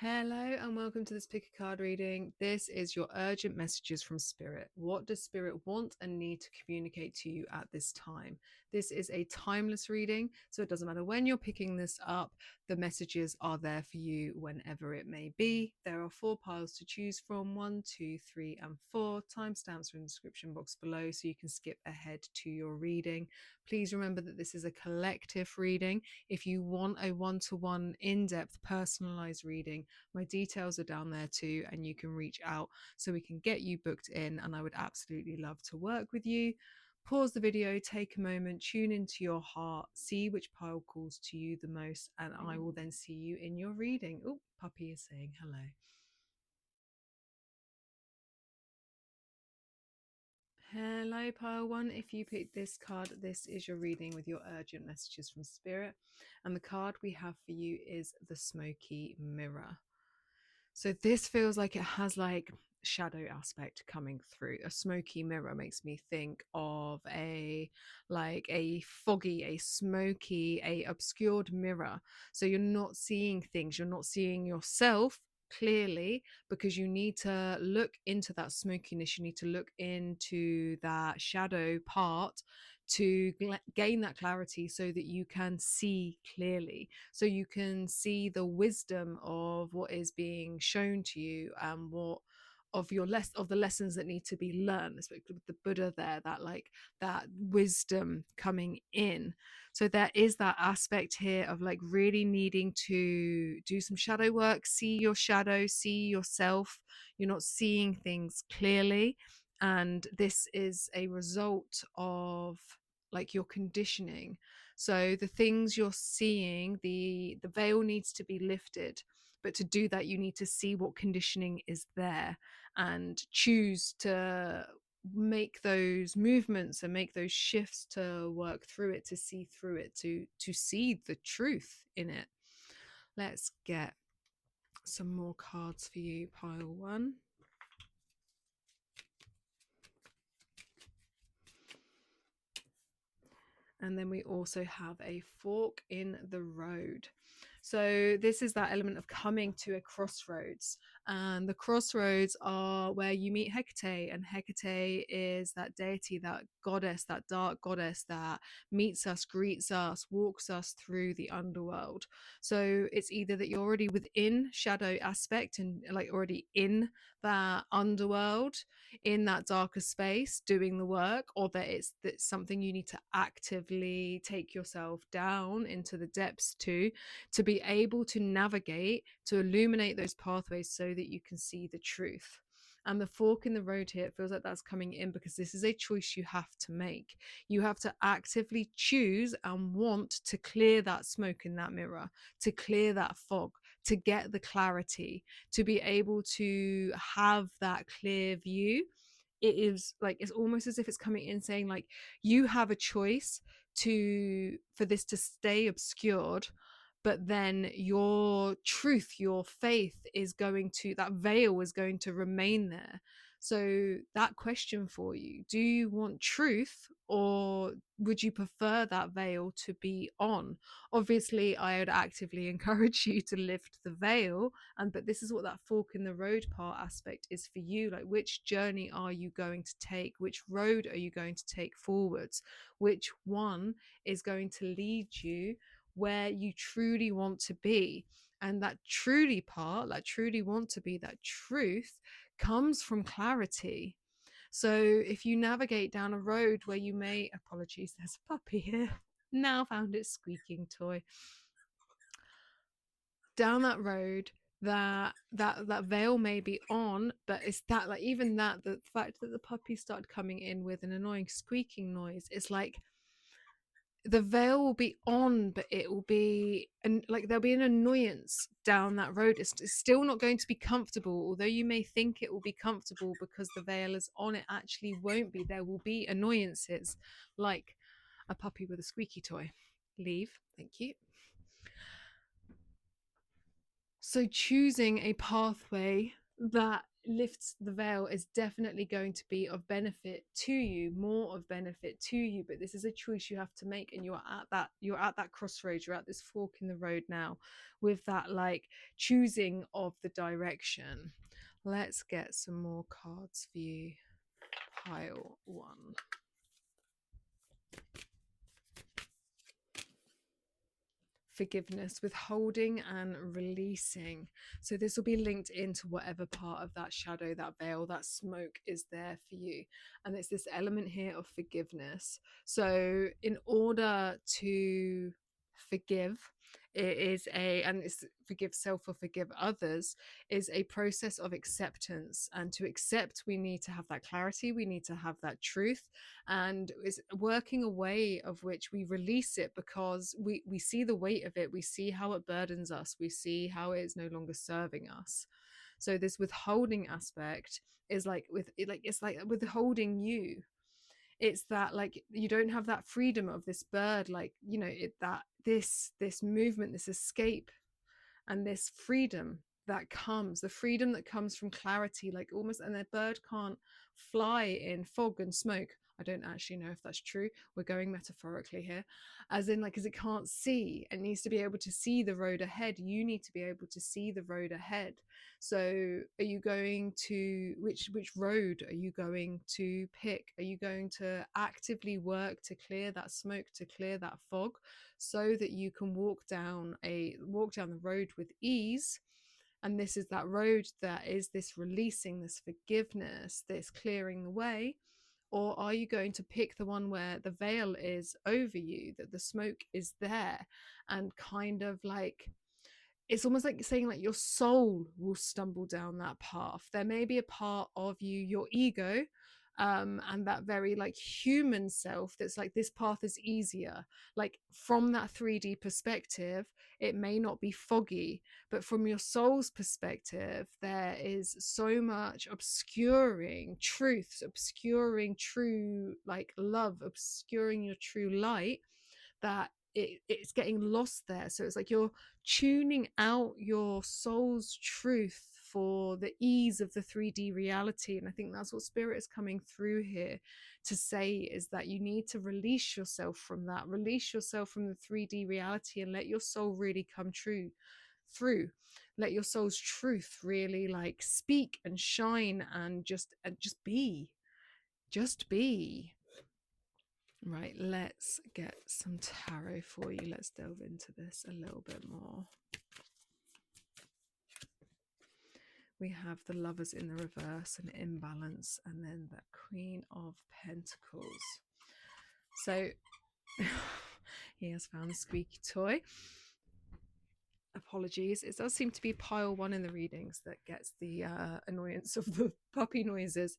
Hello and welcome to this pick a card reading. This is your urgent messages from Spirit. What does Spirit want and need to communicate to you at this time? This is a timeless reading, so it doesn't matter when you're picking this up, the messages are there for you whenever it may be. There are 4 piles to choose from, 1, 2, 3, and 4. Timestamps are in the description box below so you can skip ahead to your reading. Please remember that this is a collective reading. If you want a one-to-one, in-depth, personalized reading, my details are down there too, and you can reach out so we can get you booked in, and I would absolutely love to work with you. Pause the video, take a moment, tune into your heart, see which pile calls to you the most, and I will then see you in your reading. Oh, puppy is saying hello. Hello, pile 1. If you picked this card, this is your reading with your urgent messages from Spirit. And the card we have for you is the Smoky Mirror. So this feels like it has like shadow aspect coming through. A smoky mirror makes me think of a foggy, a smoky, a obscured mirror. So you're not seeing things, you're not seeing yourself clearly, because you need to look into that smokiness, you need to look into that shadow part to gain that clarity so that you can see clearly, so you can see the wisdom of what is being shown to you and what of the lessons that need to be learned, especially with the Buddha there, that wisdom coming in. So there is that aspect here of like really needing to do some shadow work, see your shadow, see yourself. You're not seeing things clearly, and this is a result of like your conditioning. So the things you're seeing, the veil needs to be lifted, but to do that you need to see what conditioning is there and choose to make those movements and make those shifts to work through it, to see through it, to see the truth in it. Let's get some more cards for you, pile 1. And then we also have a fork in the road. So this is that element of coming to a crossroads. And the crossroads are where you meet Hecate. And Hecate is that deity, that goddess, that dark goddess that meets us, greets us, walks us through the underworld. So it's either that you're already within shadow aspect and like already in that underworld, in that darker space doing the work, or that it's something you need to actively take yourself down into the depths to be able to navigate, to illuminate those pathways so that you can see the truth. And the fork in the road here, it feels like that's coming in because this is a choice you have to make. You have to actively choose and want to clear that smoke in that mirror, to clear that fog, to get the clarity, to be able to have that clear view. It is like, it's almost as if it's coming in saying like, you have a choice for this to stay obscured, but then your truth, your faith is going to, that veil is going to remain there. So that question for you, do you want truth or would you prefer that veil to be on? Obviously I would actively encourage you to lift the veil, but this is what that fork in the road part aspect is for you. Like, which journey are you going to take? Which road are you going to take forwards? Which one is going to lead you where you truly want to be? And that truly part, that truly want to be, that truth comes from clarity. So if you navigate down a road where you may, apologies, there's a puppy here, now found its squeaking toy, down that road that veil may be on, but it's that, like, even that, the fact that the puppy started coming in with an annoying squeaking noise, it's like the veil will be on, but it will be, and like there'll be an annoyance down that road. It's still not going to be comfortable, although you may think it will be comfortable because the veil is on. It actually won't be. There will be annoyances, like a puppy with a squeaky toy. Leave, thank you. So choosing a pathway that lifts the veil is definitely going to be of benefit to you, more of benefit to you, but this is a choice you have to make, and you're at that crossroads, you're at this fork in the road now with that like choosing of the direction. Let's get some more cards for you. Pile 1. Forgiveness, withholding and releasing. So this will be linked into whatever part of that shadow, that veil, that smoke is there for you. And it's this element here of forgiveness. So in order to forgive, it is and it's forgive self or forgive others, is a process of acceptance. And to accept, we need to have that clarity, we need to have that truth, and is working a way of which we release it, because we see the weight of it, we see how it burdens us, we see how it is no longer serving us. So this withholding aspect is like it's like withholding you. It's that like you don't have that freedom of this bird, like that this movement, this escape, and this freedom that comes, the freedom that comes from clarity, like almost, and the bird can't fly in fog and smoke. I don't actually know if that's true, we're going metaphorically here, as in like, because it can't see, it needs to be able to see the road ahead. You need to be able to see the road ahead. So are you going to which road are you going to pick? Are you going to actively work to clear that smoke, to clear that fog, so that you can walk down the road with ease? And this is that road that is this releasing, this forgiveness, this clearing the way. Or are you going to pick the one where the veil is over you, that the smoke is there, and kind of like, it's almost like saying like your soul will stumble down that path. There may be a part of you, your ego, and that very like human self, that's like, this path is easier. Like from that 3D perspective, it may not be foggy, but from your soul's perspective, there is so much obscuring truths, obscuring true like love, obscuring your true light, that it's getting lost there. So it's like you're tuning out your soul's truth for the ease of the 3D reality. And I think that's what spirit is coming through here to say, is that you need to release yourself from that, release yourself from the 3D reality, and let your soul really come true through. Let your soul's truth really like speak and shine, and just be, just be. Right, let's get some tarot for you. Let's delve into this a little bit more. We have the Lovers in the reverse, an imbalance, and then the Queen of Pentacles. So he has found the squeaky toy. Apologies, it does seem to be pile 1 in the readings that gets the annoyance of the puppy noises.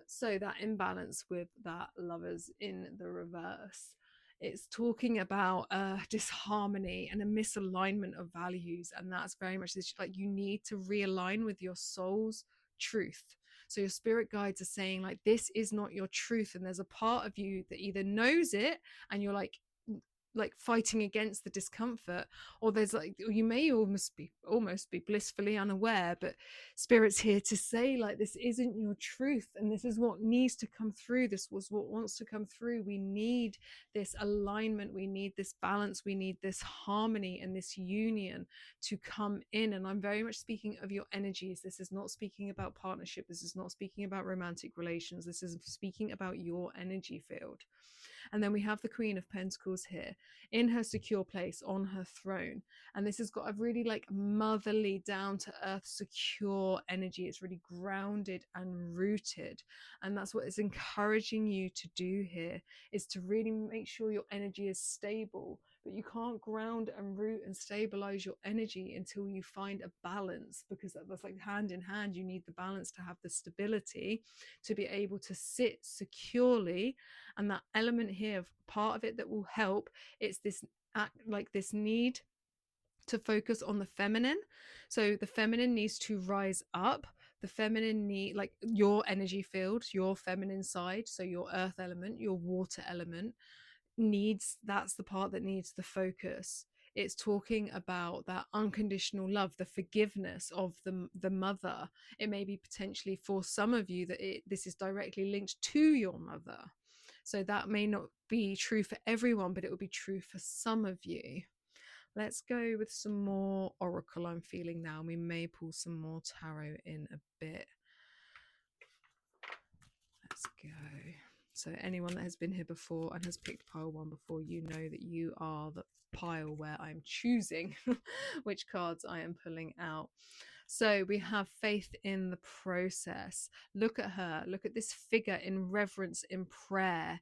So that imbalance with that Lovers in the reverse, it's talking about disharmony and a misalignment of values. And that's very much this, like, you need to realign with your soul's truth. So your spirit guides are saying like, this is not your truth. And there's a part of you that either knows it and you're like fighting against the discomfort, or there's like, you may almost be blissfully unaware, but spirit's here to say like, this isn't your truth, and this is what needs to come through. This was what wants to come through. We need this alignment, we need this balance, we need this harmony and this union to come in. And I'm very much speaking of your energies. This is not speaking about partnership, this is not speaking about romantic relations, this is speaking about your energy field. And then we have the Queen of Pentacles here in her secure place on her throne. And this has got a really like motherly, down to earth, secure energy. It's really grounded and rooted. And that's what it's encouraging you to do here, is to really make sure your energy is stable. But you can't ground and root and stabilize your energy until you find a balance, because that's like hand in hand. You need the balance to have the stability to be able to sit securely. And that element here, part of it that will help, it's this like this need to focus on the feminine. So the feminine needs to rise up. The feminine need, like your energy field, your feminine side, so your earth element, your water element needs, that's the part that needs the focus. It's talking about that unconditional love, the forgiveness of the mother. It may be potentially for some of you that this is directly linked to your mother. So that may not be true for everyone, but it will be true for some of you. Let's go with some more oracle I'm feeling now. We may pull some more tarot in a bit. Let's go. So anyone that has been here before and has picked pile 1 before, you know that you are the pile where I'm choosing which cards I am pulling out. So we have faith in the process. Look at her. Look at this figure in reverence, in prayer,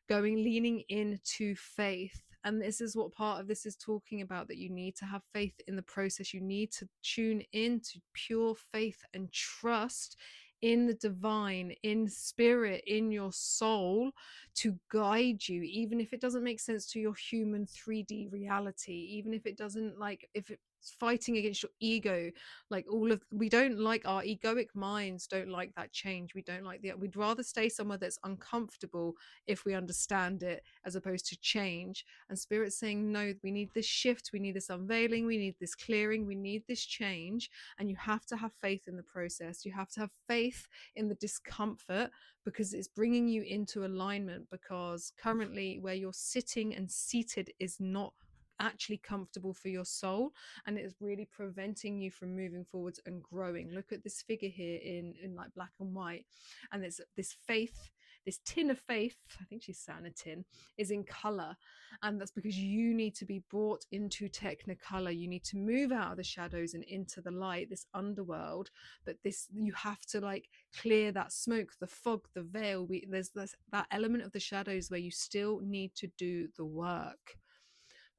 leaning into faith. And this is what part of this is talking about, that you need to have faith in the process. You need to tune into pure faith and trust in the divine, in spirit, in your soul, to guide you, even if it doesn't make sense to your human 3D reality, even if it doesn't, like, if it's fighting against your ego, like we don't like, our egoic minds don't like that change. We don't like we'd rather stay somewhere that's uncomfortable if we understand it, as opposed to change. And Spirit's saying, no, we need this shift, we need this unveiling, we need this clearing, we need this change. And you have to have faith in the process. You have to have faith in the discomfort, because it's bringing you into alignment, because currently where you're sitting and seated is not actually comfortable for your soul, and it is really preventing you from moving forwards and growing. Look at this figure here in like black and white, and there's this faith, this tin of faith, I think she's sat in a tin, is in color. And that's because you need to be brought into technicolor. You need to move out of the shadows and into the light, this underworld. But this, you have to like clear that smoke, the fog, the veil. There's that element of the shadows where you still need to do the work.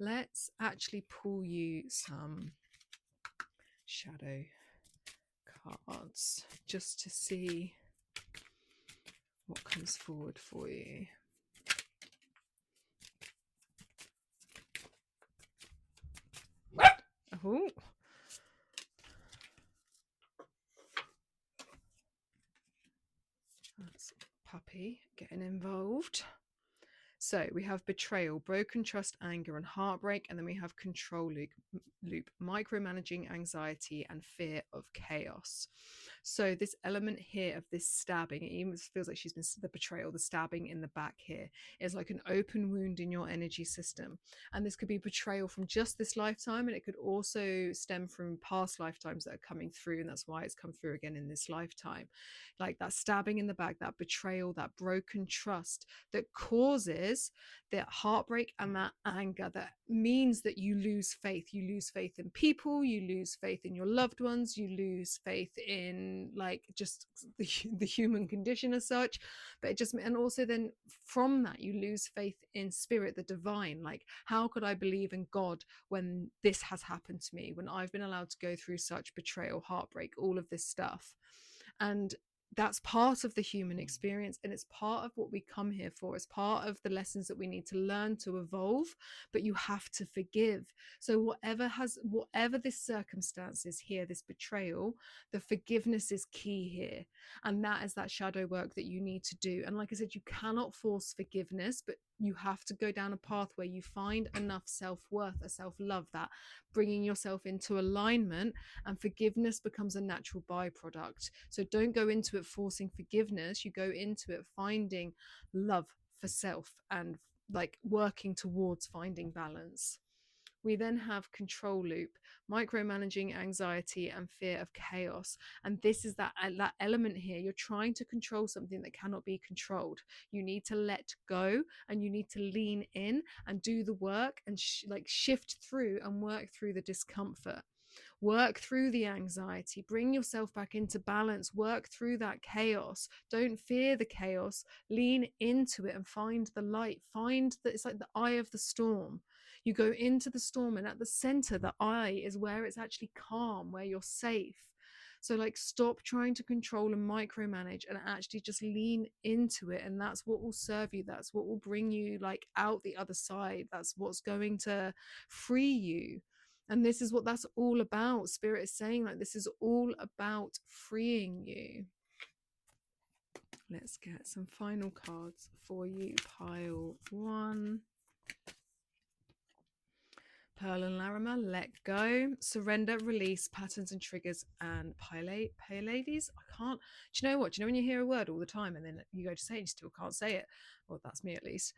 Let's actually pull you some shadow cards just to see what comes forward for you. Oh, that's puppy getting involved. So we have betrayal, broken trust, anger, and heartbreak. And then we have control loop, micromanaging, anxiety, and fear of chaos. So this element here of this stabbing, it even feels like she's been, the betrayal, the stabbing in the back here is like an open wound in your energy system. And this could be betrayal from just this lifetime, and it could also stem from past lifetimes that are coming through. And that's why it's come through again in this lifetime. Like that stabbing in the back, that betrayal, that broken trust that causes that heartbreak and that anger, that means that you lose faith. You lose faith in people, you lose faith in your loved ones, you lose faith in like just the human condition as such. But it just, and also then from that you lose faith in spirit, the divine. Like, how could I believe in God when this has happened to me, when I've been allowed to go through such betrayal, heartbreak, all of this stuff? And that's part of the human experience, and it's part of what we come here for. It's part of the lessons that we need to learn to evolve, but you have to forgive. So whatever this circumstance is here, this betrayal, the forgiveness is key here. And that is that shadow work that you need to do. And like I said, you cannot force forgiveness, but you have to go down a path where you find enough self-worth, a self-love, that bringing yourself into alignment, and forgiveness becomes a natural byproduct. So don't go into it forcing forgiveness. You go into it finding love for self and like working towards finding balance. We then have control loop, micromanaging, anxiety, and fear of chaos. And this is that element here. You're trying to control something that cannot be controlled. You need to let go, and you need to lean in and do the work and shift through and work through the discomfort. Work through the anxiety, bring yourself back into balance, work through that chaos. Don't fear the chaos, lean into it and find the light. Find that it's like the eye of the storm. You go into the storm, and at the center, the eye is where it's actually calm, where you're safe. So like, stop trying to control and micromanage, and actually just lean into it. And that's what will serve you. That's what will bring you like out the other side. That's what's going to free you. And this is what that's all about. Spirit is saying, like, this is all about freeing you. Let's get some final cards for you. Pile 1. Pearl and Larimer, let go, surrender, release, patterns and triggers, and Pylades. I can't. Do you know what? Do you know when you hear a word all the time and then you go to say it, you still can't say it? Well, that's me at least.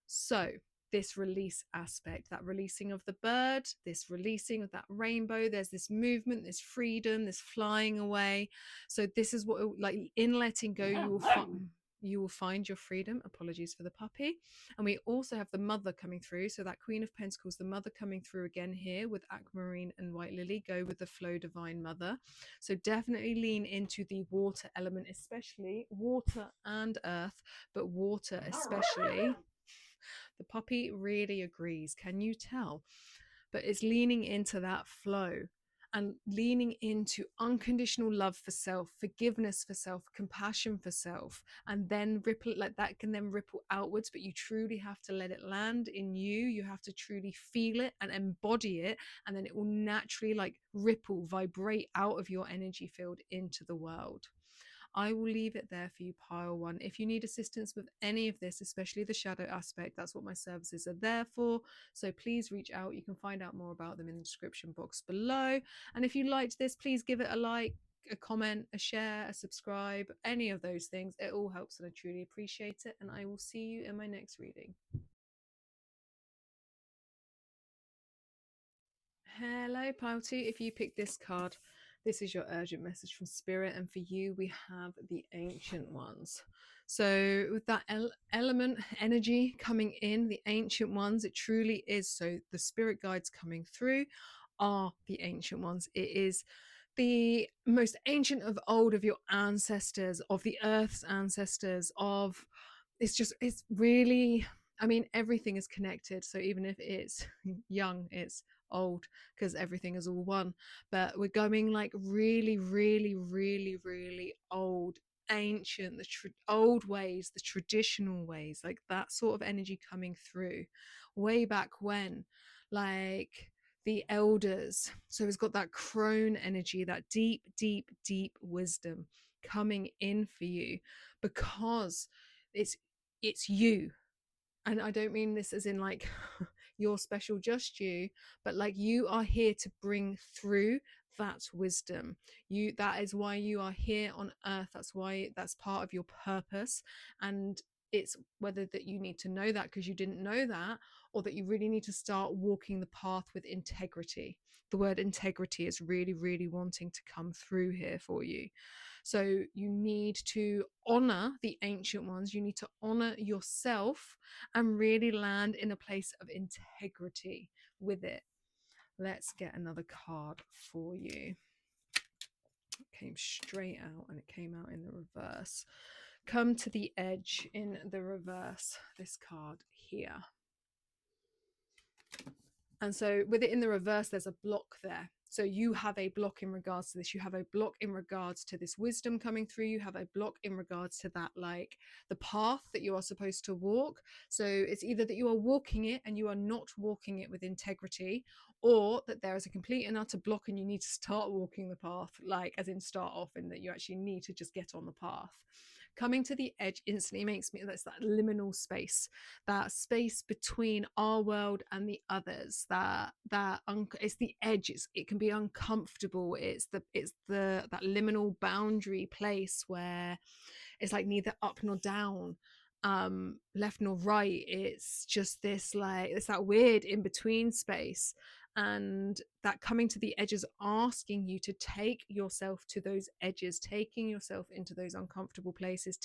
So this release aspect, that releasing of the bird, this releasing of that rainbow, there's this movement, this freedom, this flying away. So this is what, like, in letting go, you will find your freedom. Apologies for the puppy. And we also have the mother coming through. So that Queen of Pentacles, the mother coming through again here with Aquamarine and White Lily. Go with the flow, Divine Mother. So definitely lean into the water element, especially water and earth, but water especially. The puppy really agrees. Can you tell? But it's leaning into that flow and leaning into unconditional love for self, forgiveness for self, compassion for self, and then ripple, like that can then ripple outwards. But you truly have to let it land in you. You have to truly feel it and embody it, and then it will naturally like ripple, vibrate out of your energy field into the world. I will leave it there for you, pile one. If you need assistance with any of this, especially the shadow aspect, that's what my services are there for. So please reach out. You can find out more about them in the description box below. And if you liked this, please give it a like, a comment, a share, a subscribe, any of those things. It all helps and I truly appreciate it. And I will see you in my next reading. Hello, pile two. If you picked this card, this is your urgent message from Spirit, and for you we have the Ancient Ones. So with that element energy coming in, the Ancient Ones, it truly is. So the spirit guides coming through are the Ancient Ones. It is the most ancient of old of your ancestors, of the earth's ancestors, of it's really, I mean, everything is connected. So even if it's young, it's old, because everything is all one. But we're going like really, really, really, really old, ancient, the old ways, the traditional ways, like that sort of energy coming through way back when, like the elders. So it's got that crone energy, that deep, deep, deep wisdom coming in for you, because it's you. And I don't mean this as in like you're special, just you, but like you are here to bring through that wisdom. That is why you are here on earth. That's why, that's part of your purpose. And it's whether that you need to know that because you didn't know that, or that you really need to start walking the path with integrity. The word integrity is really, really wanting to come through here for you. So you need to honor the Ancient Ones. You need to honor yourself and really land in a place of integrity with it. Let's get another card for you. It came straight out and it came out in the reverse. Come to the edge in the reverse, this card here. And so with it in the reverse, there's a block there. So you have a block in regards to this. You have a block in regards to this wisdom coming through. You have a block in regards to that, like the path that you are supposed to walk. So it's either that you are walking it and you are not walking it with integrity, or that there is a complete and utter block and you need to start walking the path, like as in start off, and that you actually need to just get on the path. Coming to the edge instantly makes me, that's that liminal space, that space between our world and the others, it's the edge. It can be uncomfortable. It's that liminal boundary place where it's like neither up nor down, left nor right. It's just this, like, it's that weird in between space. And that coming to the edges, asking you to take yourself to those edges, taking yourself into those uncomfortable places,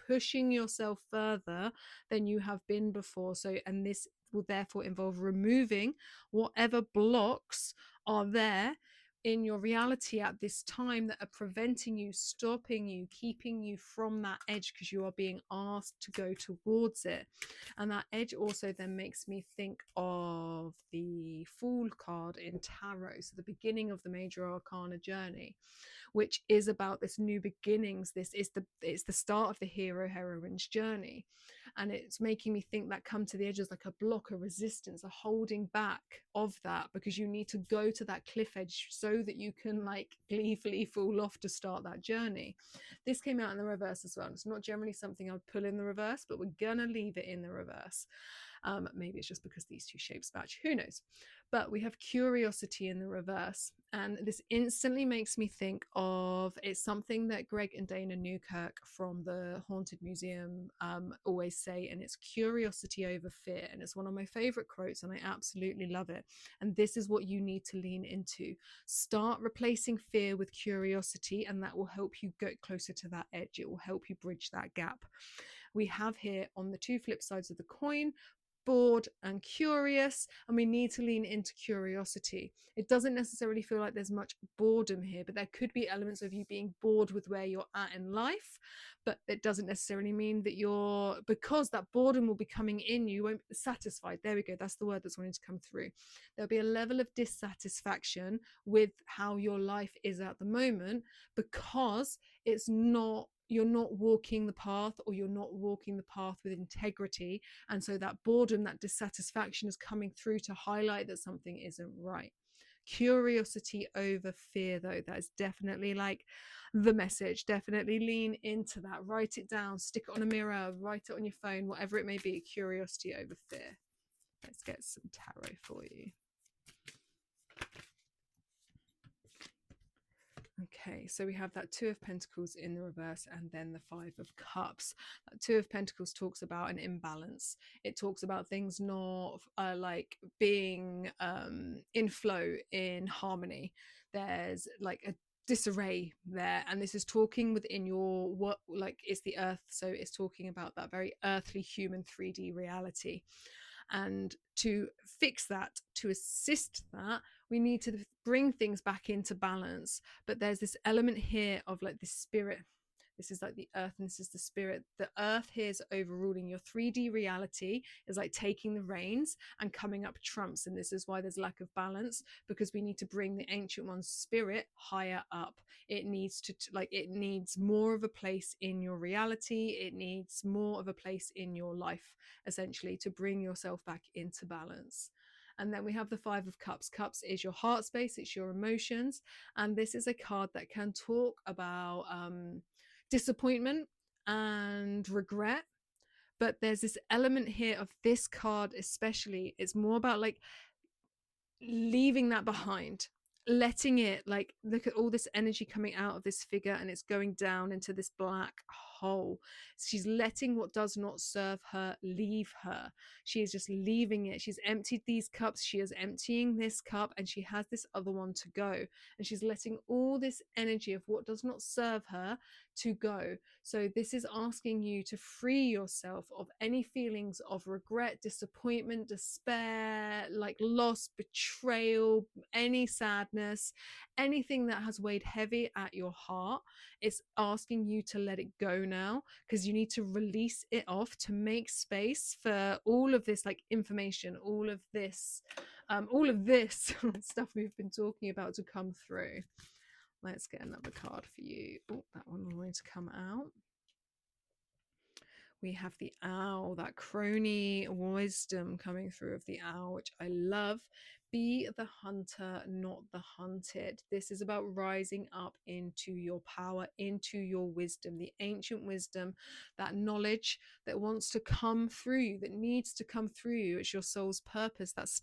pushing yourself further than you have been before. So, and this will therefore involve removing whatever blocks are there in your reality at this time that are preventing you, stopping you, keeping you from that edge, because you are being asked to go towards it. And that edge also then makes me think of the Fool card in Tarot, so the beginning of the major arcana journey, which is about this new beginnings. It's the start of the hero heroine's journey, and it's making me think that come to the edge is like a block, a resistance, a holding back of that, because you need to go to that cliff edge so that you can like gleefully fall off to start that journey. This came out in the reverse as well. It's not generally something I would pull in the reverse, but we're gonna leave it in the reverse. Maybe it's just because these two shapes match, who knows. But we have curiosity in the reverse, and this instantly makes me think of, it's something that Greg and Dana Newkirk from the Haunted Museum always say, and it's curiosity over fear. And it's one of my favorite quotes, and I absolutely love it. And this is what you need to lean into. Start replacing fear with curiosity, and that will help you get closer to that edge. It will help you bridge that gap. We have here on the two flip sides of the coin, bored and curious, and we need to lean into curiosity. It doesn't necessarily feel like there's much boredom here, but there could be elements of you being bored with where you're at in life, but it doesn't necessarily mean that you're, because that boredom will be coming in, you won't be satisfied. There we go, that's the word that's wanting to come through. There'll be a level of dissatisfaction with how your life is at the moment, because it's not, you're not walking the path, or you're not walking the path with integrity. And so that boredom, that dissatisfaction is coming through to highlight that something isn't right. Curiosity over fear, though, that is definitely like the message. Definitely lean into that. Write it down, stick it on a mirror, write it on your phone, whatever it may be. Curiosity over fear. Let's get some tarot for you. Okay, so we have that Two of Pentacles in the reverse, and then the Five of Cups. That Two of Pentacles talks about an imbalance. It talks about things not like being in flow, in harmony. There's like a disarray there, and this is talking within your, what, like, it's the earth, so it's talking about that very earthly human 3D reality. And to fix that, to assist that, we need to bring things back into balance. But there's this element here of like the spirit. This is like the earth, and this is the spirit. The earth here is overruling. Your 3D reality is like taking the reins and coming up trumps. And this is why there's lack of balance, because we need to bring the Ancient One's spirit higher up. It needs to, like, it needs more of a place in your reality. It needs more of a place in your life, essentially, to bring yourself back into balance. And then we have the Five of Cups. Cups is your heart space, it's your emotions. And this is a card that can talk about disappointment and regret. But there's this element here of this card especially, it's more about like leaving that behind, letting it, like, look at all this energy coming out of this figure, and it's going down into this black hole. She's letting what does not serve her leave her. She is just leaving it. She's emptied these cups, she is emptying this cup, and she has this other one to go, and she's letting all this energy of what does not serve her to go. So this is asking you to free yourself of any feelings of regret, disappointment, despair, like loss, betrayal, any sadness, anything that has weighed heavy at your heart. It's asking you to let it go now, because you need to release it off to make space for all of this, like, information, all of this stuff we've been talking about to come through. Let's get another card for you. Oh, that one wanted to come out. We have the owl, that crony wisdom coming through of the owl, which I love. Be the hunter, not the hunted. This is about rising up into your power, into your wisdom, the ancient wisdom, that knowledge that wants to come through you, that needs to come through you. It's your soul's purpose. That's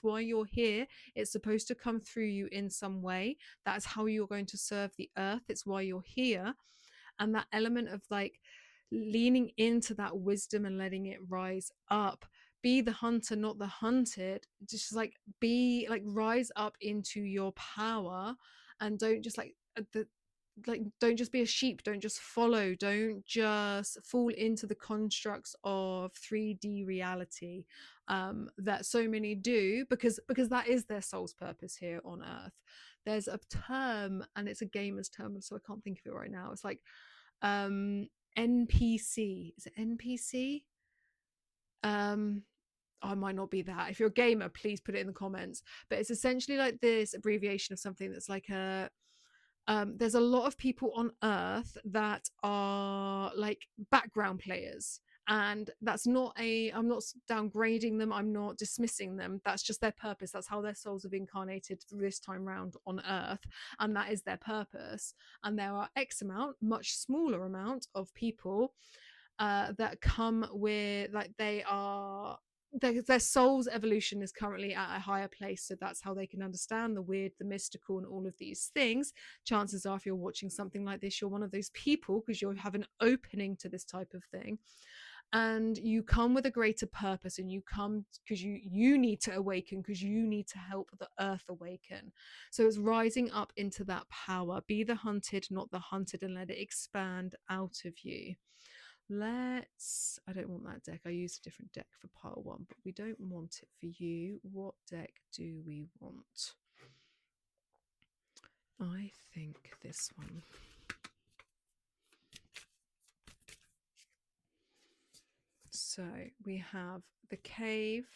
why you're here. It's supposed to come through you in some way. That's how you're going to serve the earth. It's why you're here. And that element of like leaning into that wisdom and letting it rise up. Be the hunter, not the hunted. Just like be like, rise up into your power, and don't just don't just be a sheep, don't just follow, don't just fall into the constructs of 3D reality that so many do, because that is their soul's purpose here on earth. There's a term, and it's a gamer's term, so I can't think of it right now. It's like NPC. Is it NPC? I might not be that. If you're a gamer, please put it in the comments. But it's essentially like this abbreviation of something that's like a there's a lot of people on earth that are like background players, and that's not I'm not downgrading them, I'm not dismissing them. That's just their purpose. That's how their souls have incarnated this time round on earth, and that is their purpose. And there are X amount, much smaller amount of people that come with, like, they are their soul's evolution is currently at a higher place, so that's how they can understand the weird, the mystical, and all of these things. Chances are, if you're watching something like this, you're one of those people, because you have an opening to this type of thing, and you come with a greater purpose, and you come because you need to awaken, because you need to help the earth awaken. So it's rising up into that power. Be the hunted, not the hunted, and let it expand out of you. I don't want that deck. I used a different deck for pile one, but we don't want it for you. What deck do we want? I think this one. So we have the cave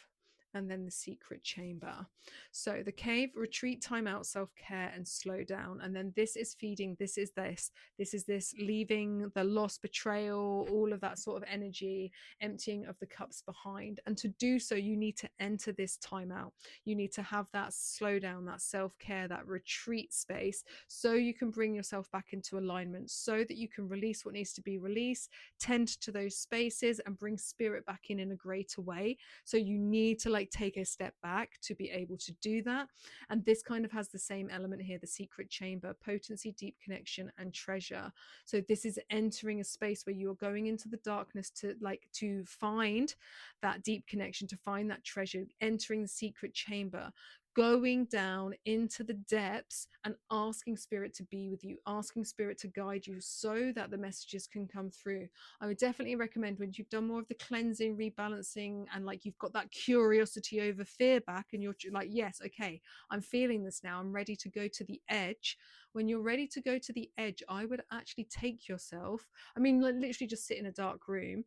and then the secret chamber. So the cave, retreat, time out, self-care, and slow down. And then this is feeding, this is this, leaving the loss, betrayal, all of that sort of energy, emptying of the cups behind. And to do so, you need to enter this time out. You need to have that slow down, that self-care, that retreat space, so you can bring yourself back into alignment, so that you can release what needs to be released, tend to those spaces, and bring spirit back in a greater way. So you need to take a step back to be able to do that. And this kind of has the same element here, the secret chamber, potency, deep connection, and treasure. So this is entering a space where you're going into the darkness to find that deep connection, to find that treasure, entering the secret chamber, going down into the depths and asking spirit to be with you, asking spirit to guide you, so that the messages can come through. I would definitely recommend, when you've done more of the cleansing, rebalancing, and you've got that curiosity over fear back, and you're like, yes, okay, I'm feeling this now, I'm ready to go to the edge. When you're ready to go to the edge, I would actually take yourself, literally just sit in a dark room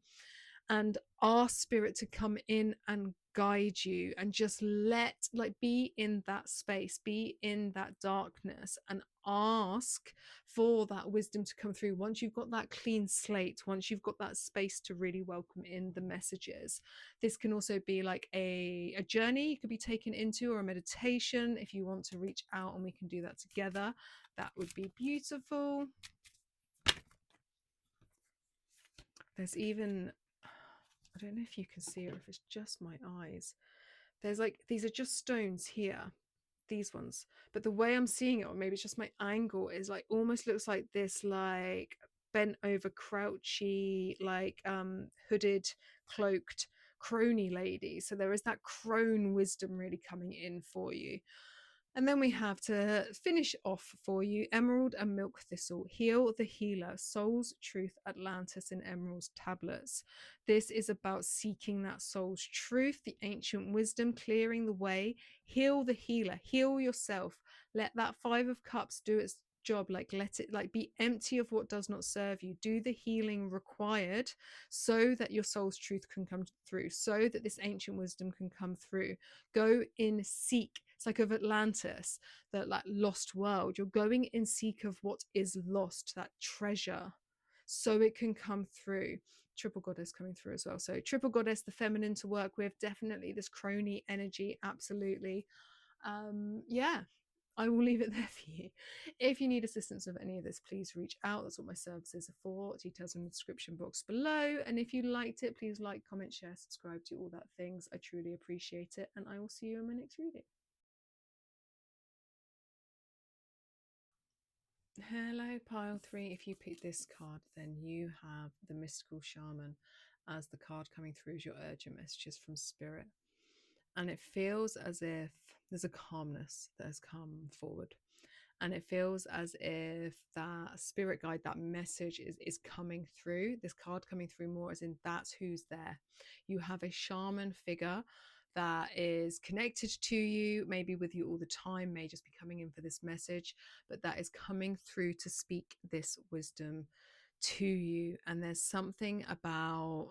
and ask spirit to come in and guide you, and just be in that space, be in that darkness, and ask for that wisdom to come through. Once you've got that clean slate, once you've got that space to really welcome in the messages. This can also be like a journey you could be taken into, or a meditation if you want to reach out, and we can do that together. That would be beautiful. There's even, I don't know if you can see, or if it's just my eyes. There's these are just stones here, these ones. But the way I'm seeing it, or maybe it's just my angle, is almost looks like this, bent over, crouchy, hooded, cloaked crony lady. So there is that crone wisdom really coming in for you. And then we have, to finish off for you, Emerald and Milk Thistle, Heal the Healer, Soul's Truth, Atlantis, and Emerald's Tablets. This is about seeking that soul's truth, the ancient wisdom, clearing the way. Heal the healer, heal yourself. Let that Five of Cups do its job. Let it be empty of what does not serve you. Do the healing required, so that your soul's truth can come through, so that this ancient wisdom can come through. Go in seek. It's like of Atlantis, that lost world. You're going in seek of what is lost, that treasure, so it can come through. Triple goddess coming through as well. So triple goddess, the feminine to work with, definitely this crony energy, absolutely. Yeah, I will leave it there for you. If you need assistance with any of this, please reach out. That's what my services are for. Details in the description box below. And if you liked it, please like, comment, share, subscribe, do all that things. I truly appreciate it. And I will see you in my next reading. Hello, pile 3. If you pick this card, then you have the mystical shaman as the card coming through as your urgent messages from spirit. And it feels as if there's a calmness that has come forward. And it feels as if that spirit guide, that message is coming through. This card coming through more as in, that's who's there. You have a shaman figure that is connected to you, maybe with you all the time, may just be coming in for this message, but that is coming through to speak this wisdom to you. And there's something about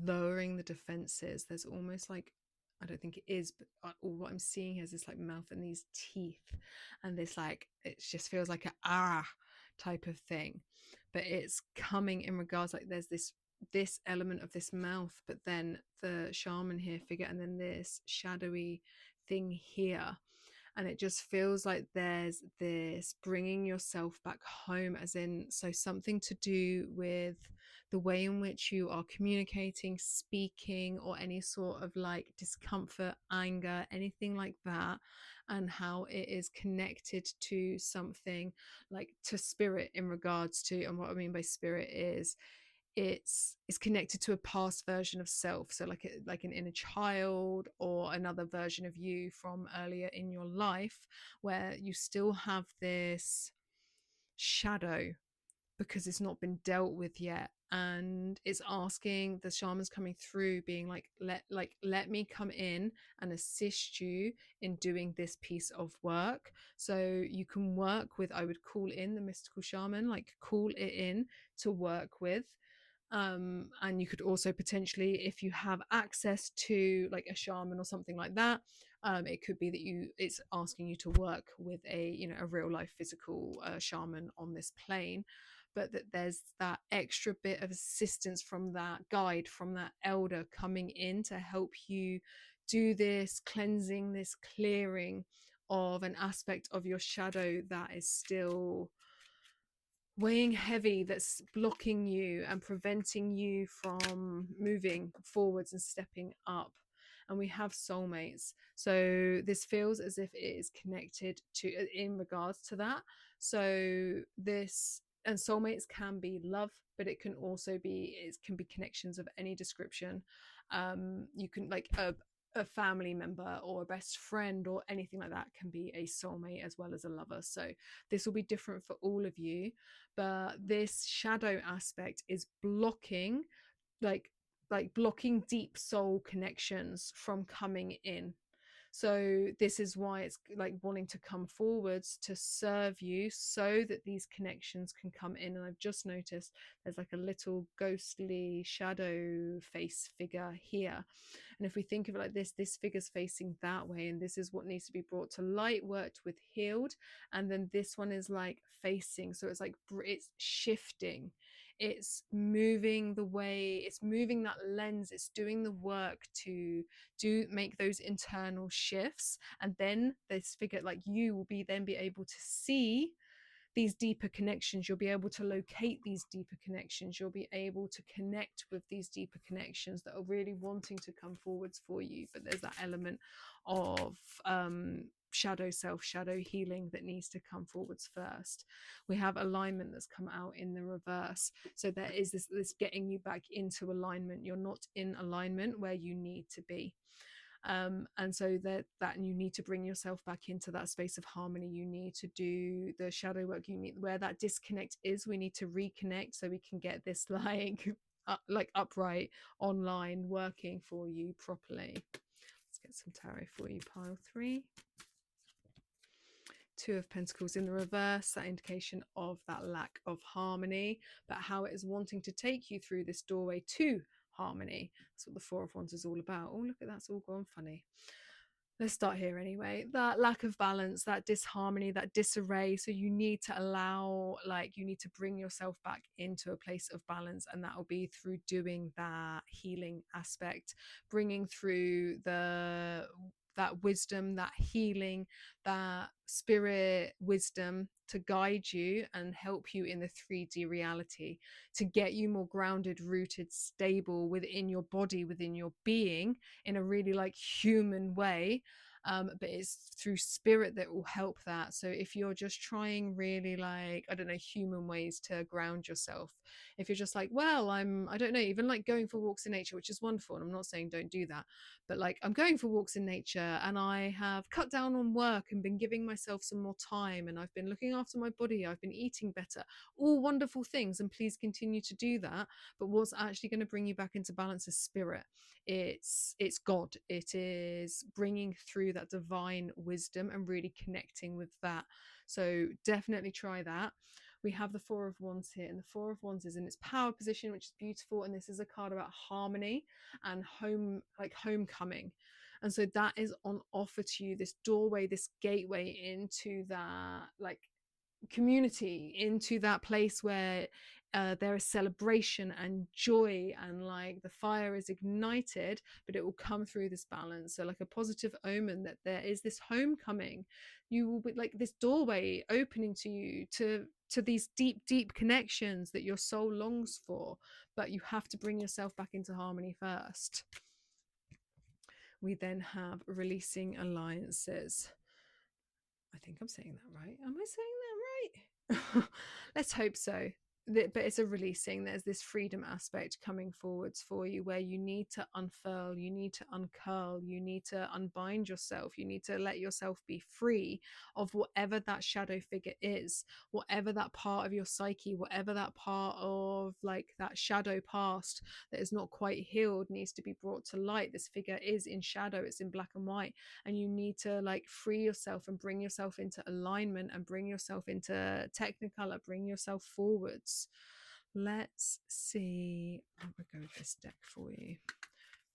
lowering the defenses. There's almost I don't think it is, but all what I'm seeing is this mouth and these teeth, and this it just feels like a type of thing. But it's coming in regards there's this element of this mouth, but then the shaman here figure, and then this shadowy thing here. And it just feels like there's this bringing yourself back home, as in, so something to do with the way in which you are communicating, speaking, or any sort of like discomfort, anger, anything like that, and how it is connected to something like to spirit in regards to, and what I mean by spirit is it's connected to a past version of self, so like an inner child or another version of you from earlier in your life, where you still have this shadow because it's not been dealt with yet, and it's asking, the shaman's coming through being let me come in and assist you in doing this piece of work. So you can work with, I would call in the mystical shaman, like call it in to work with. And you could also potentially, if you have access to like a shaman or something like that, it could be that it's asking you to work with a real life physical shaman on this plane, but that there's that extra bit of assistance from that guide, from that elder coming in to help you do this cleansing, this clearing of an aspect of your shadow that is still weighing heavy, that's blocking you and preventing you from moving forwards and stepping up. And we have soulmates, so this feels as if it is connected to in regards to that. So this, and soulmates can be love, but it can also be, it can be connections of any description. You can like a family member or a best friend or anything like that can be a soulmate as well as a lover. So this will be different for all of you, but this shadow aspect is blocking like blocking deep soul connections from coming in. So this is why it's like wanting to come forwards to serve you so that these connections can come in. And I've just noticed there's like a little ghostly shadow face figure here. And if we think of it like this figure's facing that way, and this is what needs to be brought to light, worked with, healed. And then this one is like facing, so it's like it's shifting, it's moving the way, it's moving that lens, it's doing the work to make those internal shifts. And then this figure like you will be able to see these deeper connections. You'll be able to locate these deeper connections. You'll be able to connect with these deeper connections that are really wanting to come forwards for you. But there's that element of shadow self, shadow healing that needs to come forwards first. We have alignment that's come out in the reverse. So there is this getting you back into alignment. You're not in alignment where you need to be. And so that you need to bring yourself back into that space of harmony. You need to do the shadow work. You need, where that disconnect is, we need to reconnect so we can get this like upright online working for you properly. Let's get some tarot for you. Pile 3. 2 of Pentacles in the reverse, that indication of that lack of harmony, but how it is wanting to take you through this doorway to harmony. That's what the 4 of Wands is all about. Oh, look at that's all gone funny. Let's start here anyway. That lack of balance, that disharmony, that disarray. So you need to allow, like, you need to bring yourself back into a place of balance, and that will be through doing that healing aspect, bringing through that wisdom, that healing, that spirit wisdom to guide you and help you in the 3D reality, to get you more grounded, rooted, stable within your body, within your being, in a really like human way. But it's through spirit that will help that. So if you're just trying really like, I don't know, human ways to ground yourself, if you're just like, well, I don't know, even like going for walks in nature, which is wonderful, and I'm not saying don't do that, but like, I'm going for walks in nature and I have cut down on work and been giving myself some more time, and I've been looking after my body, I've been eating better, all wonderful things, and please continue to do that. But what's actually going to bring you back into balance is spirit. It's God. It is bringing through that divine wisdom and really connecting with that. So definitely try that. We have the 4 of Wands here, and the 4 of Wands is in its power position, which is beautiful. And this is a card about harmony and home, like homecoming. And so that is on offer to you, this doorway, this gateway into that like community, into that place where there is celebration and joy, and like the fire is ignited, but it will come through this balance. So like a positive omen that there is this homecoming. You will be like this doorway opening to you to these deep connections that your soul longs for, but you have to bring yourself back into harmony first. We then have releasing alliances. I think I'm saying that right. Am I saying that right? Let's hope so. But it's a releasing. There's this freedom aspect coming forwards for you, where you need to unfurl, you need to uncurl, you need to unbind yourself, you need to let yourself be free of whatever that shadow figure is, whatever that part of your psyche, whatever that part of like that shadow past that is not quite healed needs to be brought to light. This figure is in shadow, it's in black and white, and you need to like free yourself and bring yourself into alignment and bring yourself into technicolor, bring yourself forwards. Let's see. I'll go with this deck for you.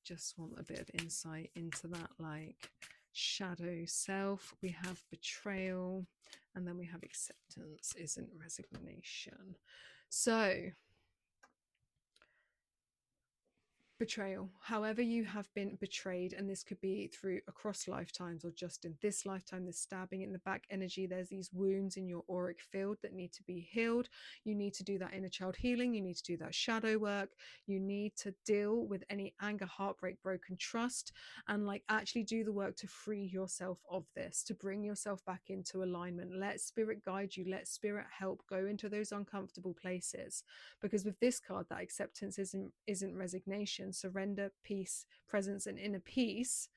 Just want a bit of insight into that like shadow self. We have betrayal, and then we have acceptance isn't resignation. So betrayal, however you have been betrayed, and this could be through across lifetimes or just in this lifetime, this stabbing in the back energy, there's these wounds in your auric field that need to be healed. You need to do that inner child healing, you need to do that shadow work, you need to deal with any anger, heartbreak, broken trust, and like actually do the work to free yourself of this, to bring yourself back into alignment. Let spirit guide you, let spirit help. Go into those uncomfortable places, because with this card, that acceptance isn't resignation. Surrender, peace, presence, and inner peace.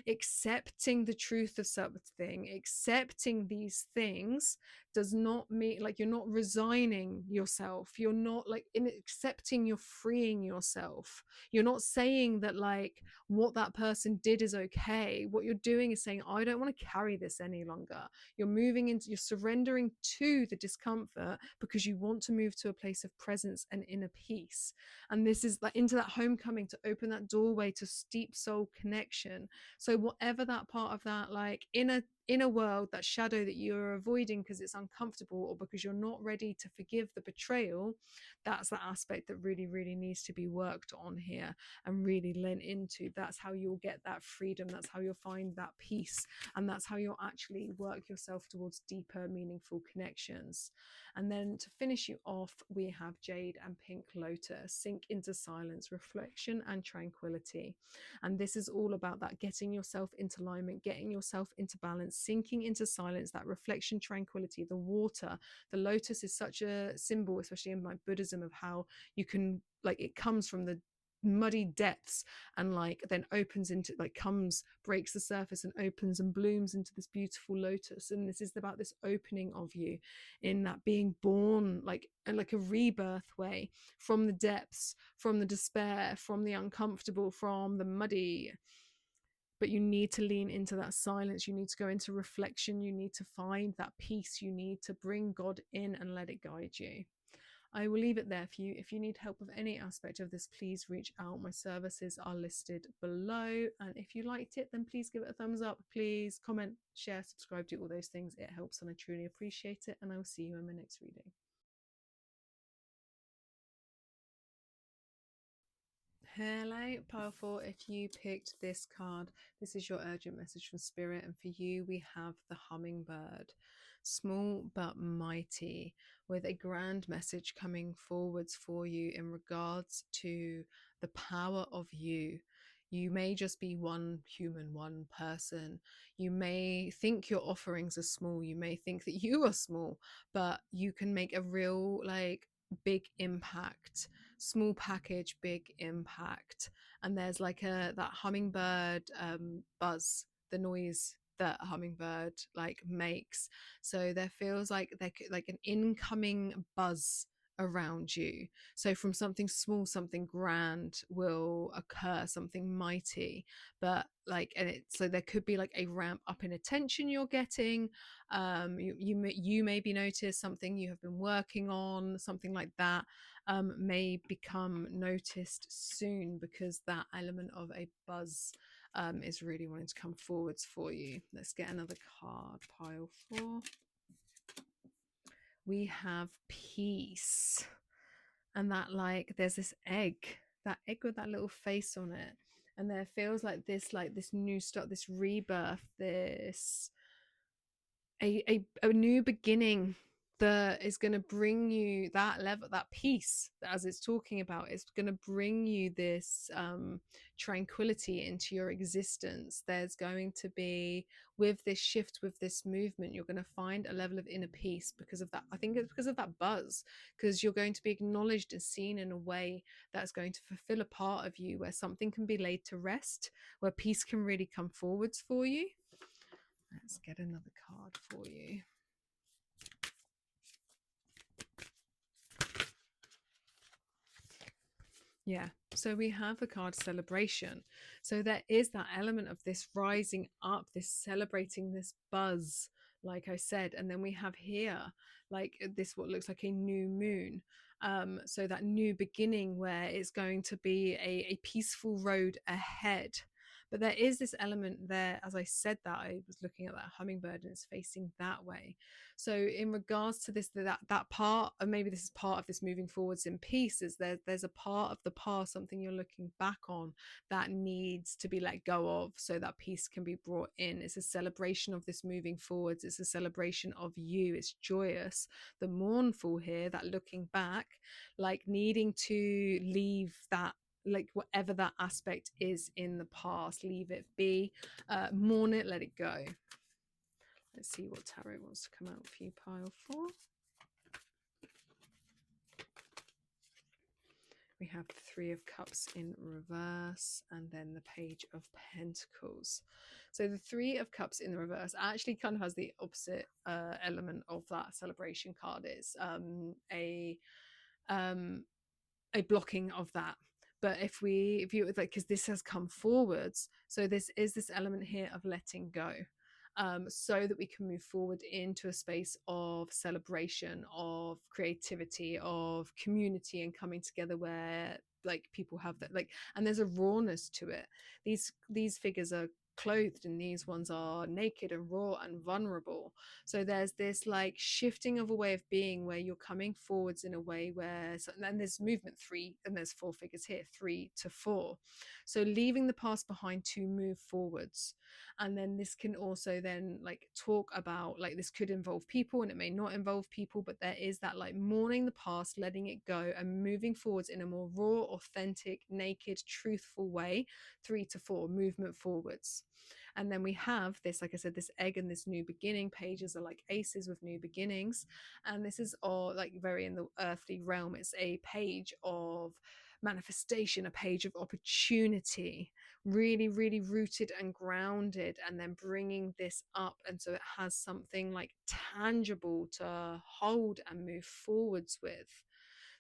Accepting the truth of something, accepting these things does not mean like you're not resigning yourself. You're not like in accepting, you're freeing yourself. You're not saying that like what that person did is okay. What you're doing is saying, I don't want to carry this any longer. You're moving into, you're surrendering to the discomfort because you want to move to a place of presence and inner peace. And this is like into that homecoming, to open that doorway to deep soul connection. So whatever that part of that like inner world, that shadow that you're avoiding because it's uncomfortable or because you're not ready to forgive the betrayal, that's the aspect that really needs to be worked on here and really lent into. That's how you'll get that freedom, that's how you'll find that peace, and that's how you'll actually work yourself towards deeper meaningful connections. And then to finish you off, we have Jade and Pink Lotus, sink into silence, reflection and tranquility. And this is all about that getting yourself into alignment, getting yourself into balance, sinking into silence, that reflection, tranquility. The water, the lotus is such a symbol, especially in my Buddhism, of how you can like it comes from the muddy depths and like then opens into like comes, breaks the surface and opens and blooms into this beautiful lotus. And this is about this opening of you in that being born like and like a rebirth way from the depths, from the despair, from the uncomfortable, from the muddy. But you need to lean into that silence, you need to go into reflection, you need to find that peace, you need to bring God in and let it guide you. I will leave it there for you. If you need help with any aspect of this, please reach out. My services are listed below. And if you liked it, then please give it a thumbs up. Please comment, share, subscribe, do all those things. It helps and I truly appreciate it. And I will see you in my next reading. Hello, powerful. If you picked this card, this is your urgent message from spirit. And for you, we have the hummingbird, small but mighty, with a grand message coming forwards for you in regards to the power of you. You may just be one human, one person. You may think your offerings are small. You may think that you are small, but you can make a real like big impact. Small package, big impact. And there's like that hummingbird buzz, the noise that a hummingbird like makes. So there feels like there like an incoming buzz around you. So from something small, something grand will occur, something mighty. But like, and it so there could be like a ramp up in attention you're getting. You maybe notice something you have been working on, something like that may become noticed soon, because that element of a buzz is really wanting to come forwards for you. Let's get another card, pile 4. We have peace. and that like there's this egg, that egg with that little face on it, and there feels like this new start, this rebirth, this a new beginning that is going to bring you that level, that peace, as it's talking about. It's going to bring you this tranquility into your existence. There's going to be, with this shift, with this movement, you're going to find a level of inner peace because of that. I think it's because of that buzz, because you're going to be acknowledged and seen in a way that's going to fulfill a part of you, where something can be laid to rest, where peace can really come forwards for you. Let's get another card for you. Yeah, so we have the card celebration. So there is that element of this rising up, this celebrating, this buzz, like I said. And then we have here, like this, what looks like a new moon. So that new beginning where it's going to be a peaceful road ahead. But there is this element there, as I said that, I was looking at that hummingbird and it's facing that way. So in regards to this, that part, and maybe this is part of this moving forwards in peace, is there's a part of the past, something you're looking back on, that needs to be let go of so that peace can be brought in. It's a celebration of this moving forwards. It's a celebration of you. It's joyous. The mournful here, that looking back, like needing to leave that, like whatever that aspect is in the past, leave it be, mourn it, let it go. Let's see what tarot wants to come out for you, pile 4. We have the 3 of Cups in reverse, and then the Page of Pentacles. So the 3 of Cups in the reverse actually kind of has the opposite element of that celebration card. Is a blocking of that. But if you like, because this has come forwards, so this is this element here of letting go, so that we can move forward into a space of celebration, of creativity, of community, and coming together where like people have that, like, and there's a rawness to it. These figures are clothed and these ones are naked and raw and vulnerable. So there's this like shifting of a way of being where you're coming forwards in a way where, and there's movement 3, and there's 4 figures here, 3 to 4. So leaving the past behind to move forwards. And then this can also then like talk about, like, this could involve people and it may not involve people, but there is that like mourning the past, letting it go, and moving forwards in a more raw, authentic, naked, truthful way. 3 to 4, movement forwards. And then we have this, like I said, this egg and this new beginning. Pages are like aces with new beginnings, and this is all like very in the earthly realm. It's a page of manifestation, a page of opportunity, really, really rooted and grounded, and then bringing this up, and so it has something like tangible to hold and move forwards with.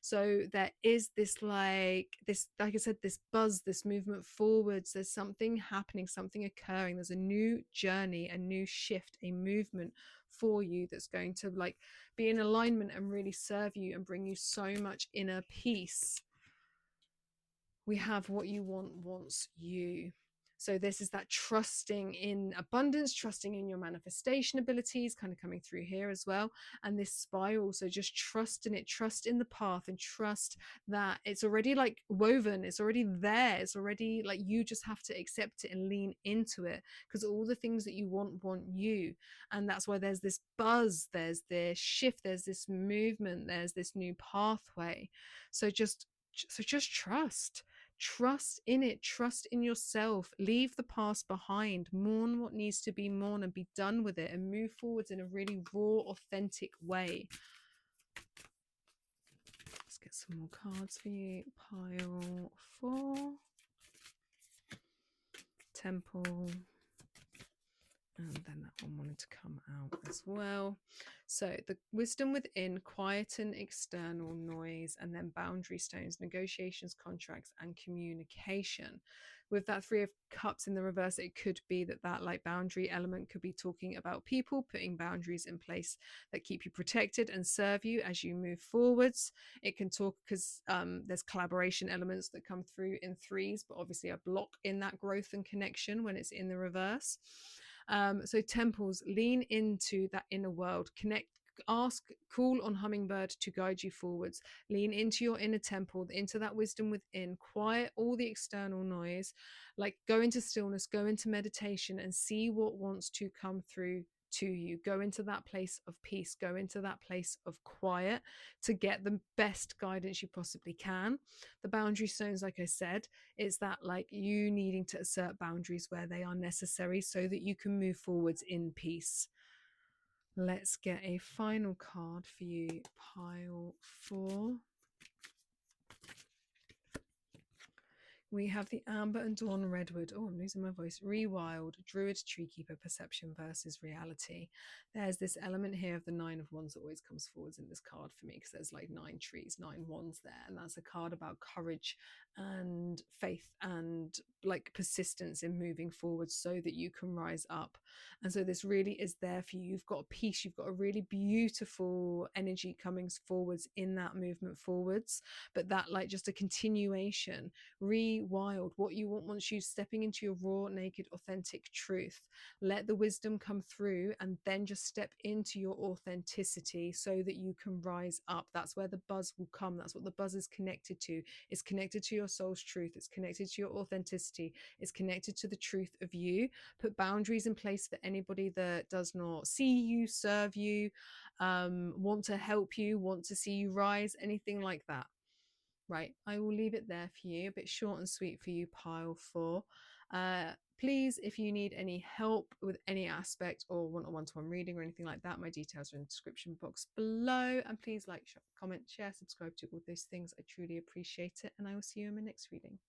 So there is this, like I said, this buzz, this movement forwards. There's something happening, something occurring. There's a new journey, a new shift, a movement for you that's going to like be in alignment and really serve you and bring you so much inner peace. We have what you want wants you. So this is that trusting in abundance, trusting in your manifestation abilities, kind of coming through here as well. And this spiral, so just trust in it, trust in the path, and trust that it's already like woven, it's already there, it's already like, you just have to accept it and lean into it, because all the things that you want you. And that's why there's this buzz, there's this shift, there's this movement, there's this new pathway. So just trust in it, trust in yourself, leave the past behind, mourn what needs to be mourned, and be done with it, and move forwards in a really raw, authentic way. Let's get some more cards for you. Pile 4, Temple, and then that one wanted to come out as well. So the wisdom within, quieten external noise, and then boundary stones, negotiations, contracts, and communication. With that 3 of Cups in the reverse, it could be that like boundary element could be talking about people, putting boundaries in place that keep you protected and serve you as you move forwards. It can talk, because there's collaboration elements that come through in 3s, but obviously a block in that growth and connection when it's in the reverse. So temples, lean into that inner world, connect, call on Hummingbird to guide you forwards. Lean into your inner temple, into that wisdom within. Quiet all the external noise. Like, go into stillness, go into meditation, and see what wants to come through to you. Go into that place of peace, go into that place of quiet to get the best guidance you possibly can. The boundary stones, like I said, is that like you needing to assert boundaries where they are necessary so that you can move forwards in peace. Let's get a final card for you, pile 4. We have the Amber and Dawn Redwood. Oh, I'm losing my voice. Rewild, Druid, Treekeeper, Perception versus Reality. There's this element here of the 9 of Wands that always comes forwards in this card for me, because there's like 9 trees, 9 wands there. And that's a card about courage and faith and like persistence in moving forward so that you can rise up. And so this really is there for you. You've got a peace, you've got a really beautiful energy coming forwards in that movement forwards, but that like just a continuation. Rewild what you want once you stepping into your raw, naked, authentic truth. Let the wisdom come through and then just step into your authenticity so that you can rise up. That's where the buzz will come. That's what the buzz is connected to. It's connected to your soul's truth. It's connected to your authenticity. It's connected to the truth of you. Put boundaries in place for anybody that does not see you, serve you, want to help you, want to see you rise, anything like that. Right, I will leave it there for you, a bit short and sweet for you, pile 4. Please, if you need any help with any aspect or want a one-to-one reading or anything like that, my details are in the description box below. And please like, comment, share, subscribe to all those things. I truly appreciate it. And I will see you in my next reading.